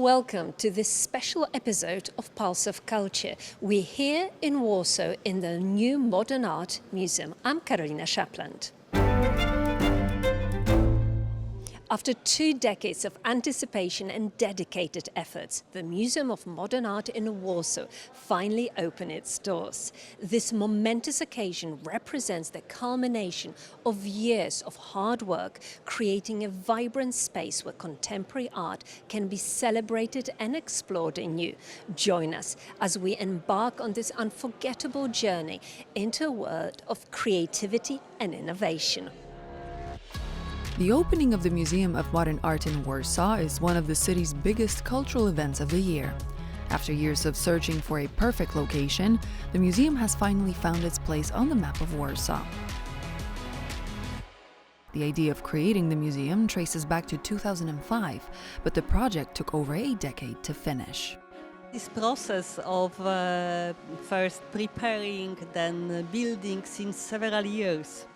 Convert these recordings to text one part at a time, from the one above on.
Welcome to this special episode of Pulse of Culture. We're here in Warsaw in the new Modern Art Museum. I'm Karolina Szapland. After 2 decades of anticipation and dedicated efforts, the Museum of Modern Art in Warsaw finally opened its doors. This momentous occasion represents the culmination of years of hard work, creating a vibrant space where contemporary art can be celebrated and explored anew. Join us as we embark on this unforgettable journey into a world of creativity and innovation. The opening of the Museum of Modern Art in Warsaw is one of the city's biggest cultural events of the year. After years of searching for a perfect location, the museum has finally found its place on the map of Warsaw. The idea of creating the museum traces back to 2005, but the project took over a decade to finish. This process of first preparing, then building since several years.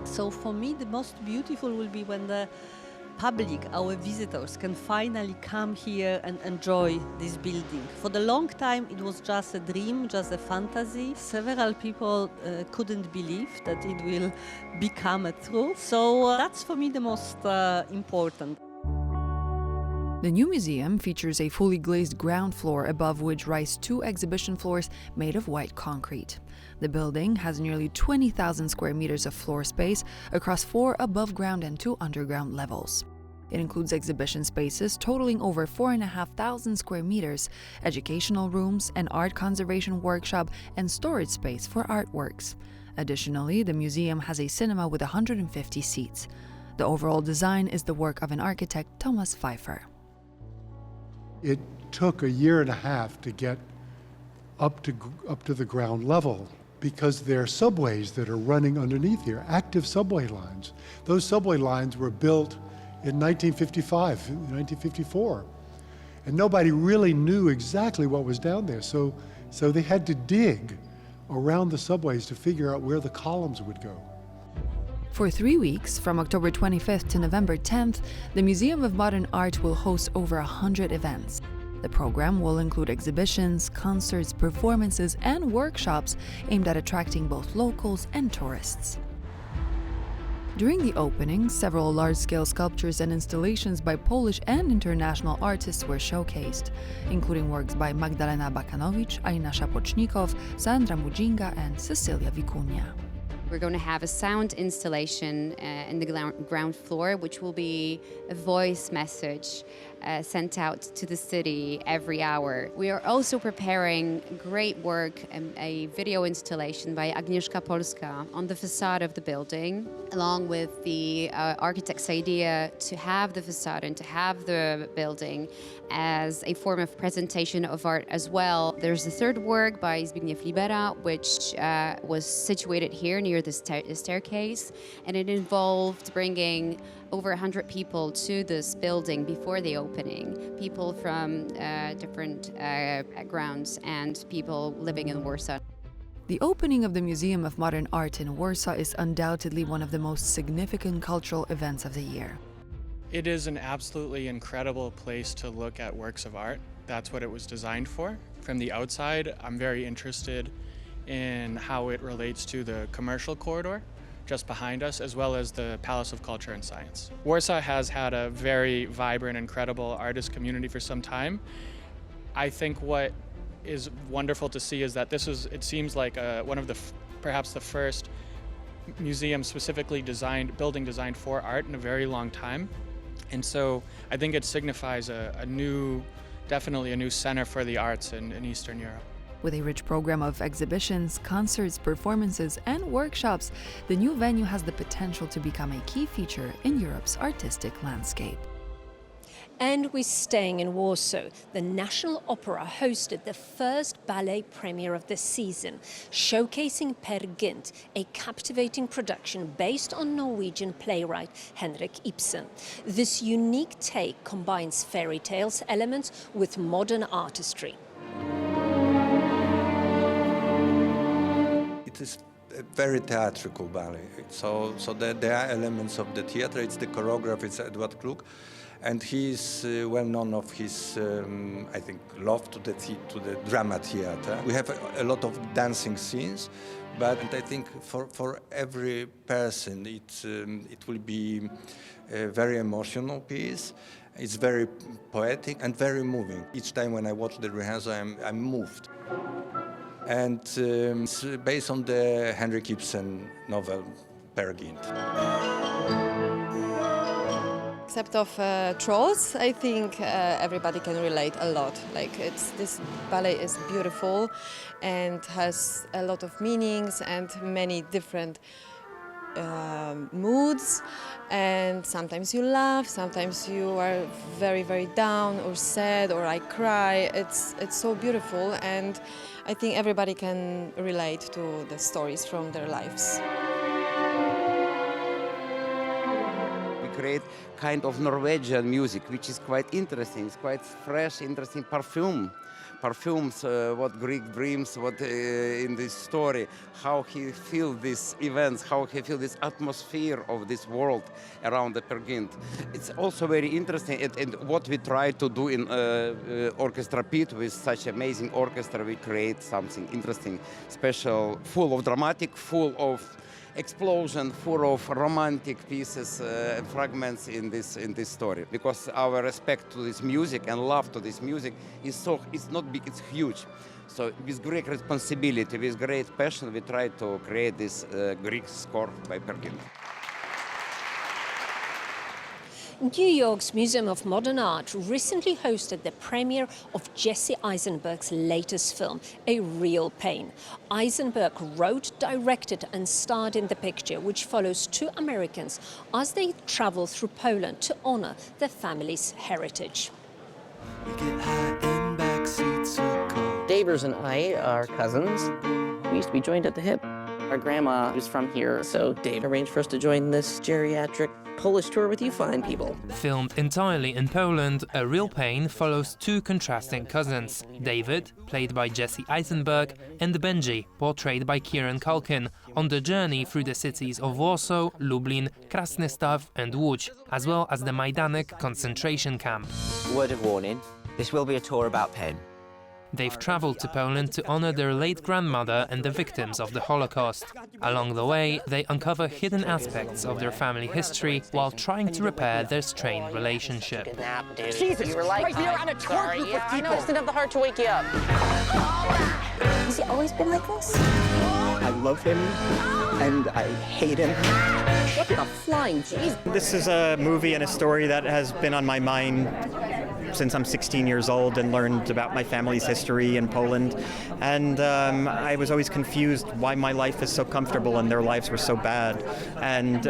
So for me, the most beautiful will be when the public, our visitors, can finally come here and enjoy this building. For the long time, it was just a dream, just a fantasy. Several people couldn't believe that it will become a truth. So that's for me the most important. The new museum features a fully glazed ground floor above which rise 2 exhibition floors made of white concrete. The building has nearly 20,000 square meters of floor space across 4 above-ground and 2 underground levels. It includes exhibition spaces totaling over 4,500 square meters, educational rooms, an art conservation workshop, and storage space for artworks. Additionally, the museum has a cinema with 150 seats. The overall design is the work of an architect, Thomas Pfeiffer. It took a year and a half to get up to the ground level because there are subways that are running underneath here, active subway lines. Those subway lines were built in 1955, 1954, and nobody really knew exactly what was down there. So they had to dig around the subways to figure out where the columns would go. For 3 weeks, from October 25th to November 10th, the Museum of Modern Art will host over 100 events. The program will include exhibitions, concerts, performances, and workshops aimed at attracting both locals and tourists. During the opening, several large-scale sculptures and installations by Polish and international artists were showcased, including works by Magdalena Bakanowicz, Alina Szapocznikow, Sandra Mudzinga, and Cecilia Wikunia. We're going to have a sound installation in the ground floor, which will be a voice message sent out to the city every hour. We are also preparing great work, a video installation by Agnieszka Polska on the facade of the building, along with the architect's idea to have the facade and to have the building as a form of presentation of art as well. There's a third work by Zbigniew Libera, which was situated here near the staircase, and it involved bringing over 100 people to this building before the opening, people from different backgrounds and people living in Warsaw. The opening of the Museum of Modern Art in Warsaw is undoubtedly one of the most significant cultural events of the year. It is an absolutely incredible place to look at works of art. That's what it was designed for. From the outside, I'm very interested in how it relates to the commercial corridor just behind us, as well as the Palace of Culture and Science. Warsaw has had a very vibrant, incredible artist community for some time. I think what is wonderful to see is that it seems like one of perhaps the first museum specifically building designed for art in a very long time. And so I think it signifies definitely a new center for the arts in Eastern Europe. With a rich program of exhibitions, concerts, performances, and workshops, the new venue has the potential to become a key feature in Europe's artistic landscape. And we're staying in Warsaw. The National Opera hosted the first ballet premiere of the season, showcasing Per Gynt, a captivating production based on Norwegian playwright Henrik Ibsen. This unique take combines fairy tales elements with modern artistry. It is a very theatrical ballet. So there are elements of the theater. It's the choreographer, it's Edward Klug. And he is well known of his, I think, love to the drama theater. We have a lot of dancing scenes, but I think for every person it will be a very emotional piece. It's very poetic and very moving. Each time when I watch the rehearsal, I'm moved. And it's based on the Henrik Ibsen novel, Gynt. Except of trolls, I think everybody can relate a lot. Like this ballet is beautiful and has a lot of meanings and many different moods, and sometimes you laugh, sometimes you are very, very down or sad, or I cry. It's so beautiful, and I think everybody can relate to the stories from their lives. We create kind of Norwegian music, which is quite interesting. It's quite fresh, interesting perfumes, what Greek dreams, what in this story, how he feels these events, how he feels this atmosphere of this world around the Gynt. It's also very interesting, and what we try to do in Orchestra Pit with such amazing orchestra, we create something interesting, special, full of dramatic, full of explosion, full of romantic pieces and fragments in this story. Because our respect to this music and love to this music it's not big, it's huge. So with great responsibility, with great passion, we try to create this Greek score by Gynt. New York's Museum of Modern Art recently hosted the premiere of Jesse Eisenberg's latest film, A Real Pain. Eisenberg wrote, directed and starred in the picture, which follows two Americans as they travel through Poland to honor their family's heritage. Davers and I are cousins. We used to be joined at the hip. Our grandma is from here, so Dave arranged for us to join this geriatric Polish tour with you fine people. Filmed entirely in Poland, A Real Pain follows two contrasting cousins, David, played by Jesse Eisenberg, and Benji, portrayed by Kieran Culkin, on the journey through the cities of Warsaw, Lublin, Krasnystaw and Łódź, as well as the Majdanek concentration camp. Word of warning, this will be a tour about pain. They've traveled to Poland to honor their late grandmother and the victims of the Holocaust. Along the way, they uncover hidden aspects of their family history while trying to repair their strained relationship. Jesus, you were like, Christ, we are on a tour group with people. I know, I just didn't have the heart to wake you up. Has he always been like this? I love him and I hate him. What the flying jeez? This is a movie and a story that has been on my mind since I'm 16 years old and learned about my family's history in Poland. And I was always confused why my life is so comfortable and their lives were so bad. And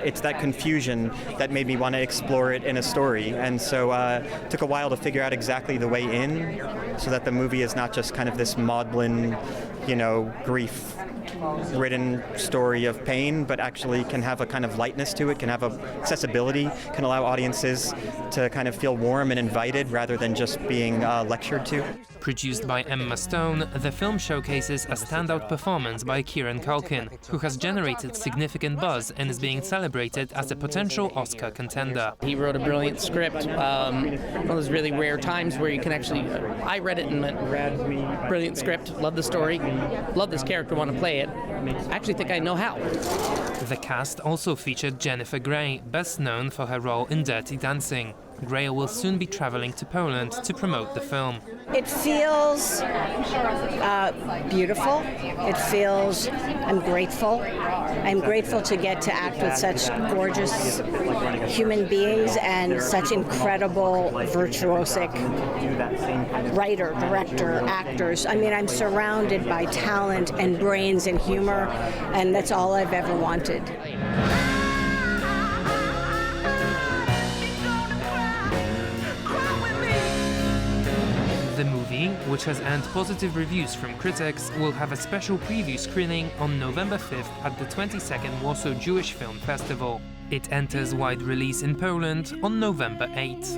it's that confusion that made me want to explore it in a story. And so it took a while to figure out exactly the way in so that the movie is not just kind of this maudlin, grief-ridden story of pain, but actually can have a kind of lightness to it, can have accessibility, can allow audiences to kind of feel warm and invited rather than just being lectured to. Produced by Emma Stone, the film showcases a standout performance by Kieran Culkin, who has generated significant buzz and is being celebrated as a potential Oscar contender. He wrote a brilliant script, one of those really rare times where you can actually, I read it and went, brilliant script, love the story, love this character, want to play it. I actually think I know how. The cast also featured Jennifer Grey, best known for her role in Dirty Dancing. Grey will soon be traveling to Poland to promote the film. It feels beautiful. It feels, I'm grateful. I'm grateful to get to act with such gorgeous human beings and such incredible, virtuosic writer, director, actors. I mean, I'm surrounded by talent and brains and humor, and that's all I've ever wanted. The movie, which has earned positive reviews from critics, will have a special preview screening on November 5th at the 22nd Warsaw Jewish Film Festival. It enters wide release in Poland on November 8th.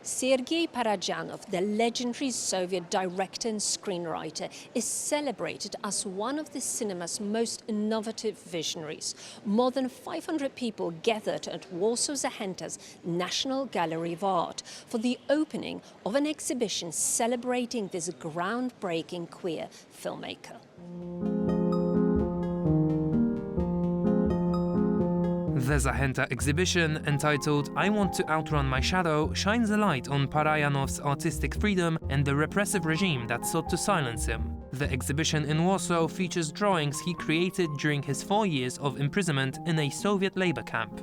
Sergei Parajanov, the legendary Soviet director and screenwriter, is celebrated as one of the cinema's most innovative visionaries. More than 500 people gathered at Warsaw Zachęta's National Gallery of Art for the opening of an exhibition celebrating this groundbreaking queer filmmaker. The Zachęta exhibition, entitled I Want to Outrun My Shadow, shines a light on Parajanov's artistic freedom and the repressive regime that sought to silence him. The exhibition in Warsaw features drawings he created during his 4 years of imprisonment in a Soviet labor camp.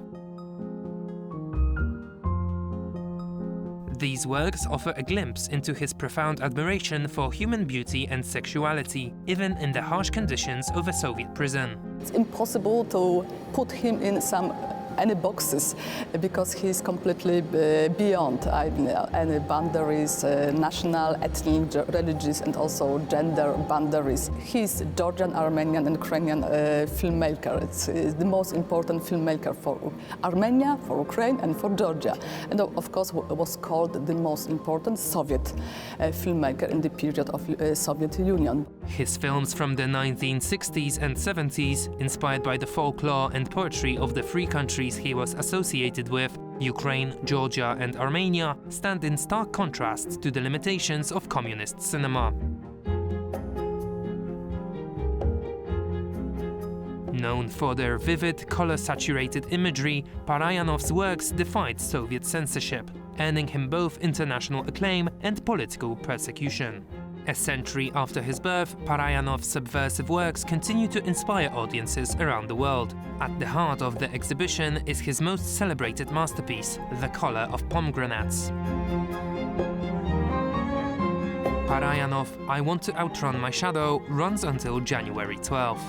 These works offer a glimpse into his profound admiration for human beauty and sexuality, even in the harsh conditions of a Soviet prison. It's impossible to put him in any boxes because he's completely beyond any boundaries, national, ethnic, religious and also gender boundaries. He's Georgian, Armenian and Ukrainian filmmaker. It's the most important filmmaker for Armenia, for Ukraine and for Georgia. And of course was called the most important Soviet filmmaker in the period of Soviet Union. His films from the 1960s and 70s, inspired by the folklore and poetry of the three countries he was associated with, Ukraine, Georgia and Armenia, stand in stark contrast to the limitations of communist cinema. Known for their vivid, color-saturated imagery, Parajanov's works defied Soviet censorship, earning him both international acclaim and political persecution. A century after his birth, Parajanov's subversive works continue to inspire audiences around the world. At the heart of the exhibition is his most celebrated masterpiece, The Color of Pomegranates. Parajanov, I Want to Outrun My Shadow runs until January 12th.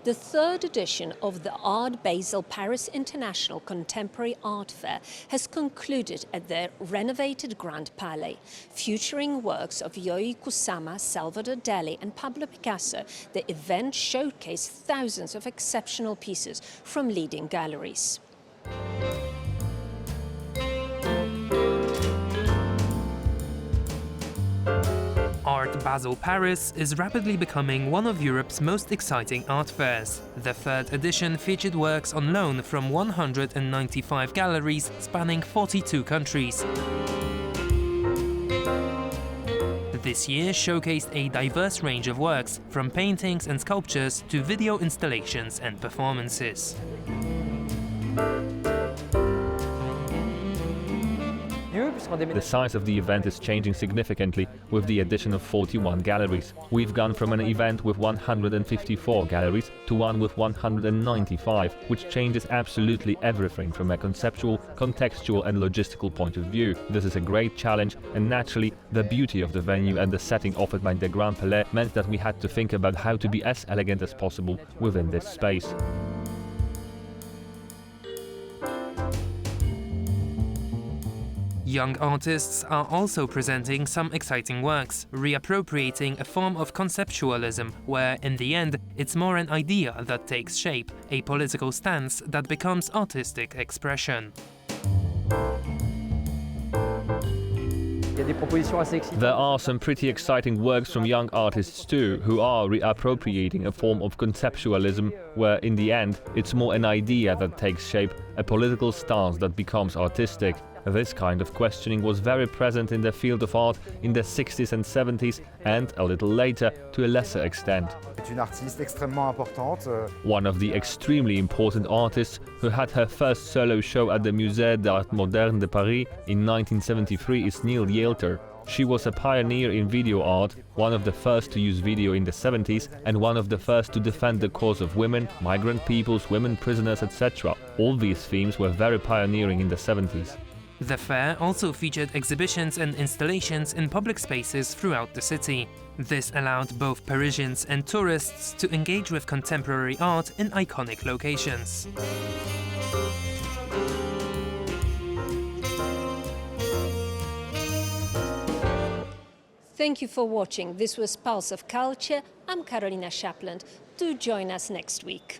The third edition of the Art Basel Paris International Contemporary Art Fair has concluded at the renovated Grand Palais. Featuring works of Yoi Kusama, Salvador Dali and Pablo Picasso, the event showcased thousands of exceptional pieces from leading galleries. Art Basel Paris is rapidly becoming one of Europe's most exciting art fairs. The third edition featured works on loan from 195 galleries spanning 42 countries. This year showcased a diverse range of works, from paintings and sculptures to video installations and performances. The size of the event is changing significantly with the addition of 41 galleries. We've gone from an event with 154 galleries to one with 195, which changes absolutely everything from a conceptual, contextual and logistical point of view. This is a great challenge, and naturally the beauty of the venue and the setting offered by the Grand Palais meant that we had to think about how to be as elegant as possible within this space. Young artists are also presenting some exciting works, reappropriating a form of conceptualism where, in the end, it's more an idea that takes shape, a political stance that becomes artistic expression. There are some pretty exciting works from young artists too, who are reappropriating a form of conceptualism where, in the end, it's more an idea that takes shape, a political stance that becomes artistic. This kind of questioning was very present in the field of art in the 60s and 70s, and a little later to a lesser extent. One of the extremely important artists who had her first solo show at the Musée d'Art Moderne de Paris in 1973 is Neil Yalter. She was a pioneer in video art, one of the first to use video in the 70s, and one of the first to defend the cause of women, migrant peoples, women prisoners, etc. All these themes were very pioneering in the 70s. The fair also featured exhibitions and installations in public spaces throughout the city. This allowed both Parisians and tourists to engage with contemporary art in iconic locations. Thank you for watching. This was Pulse of Culture. I'm Carolina Shapland. Do join us next week.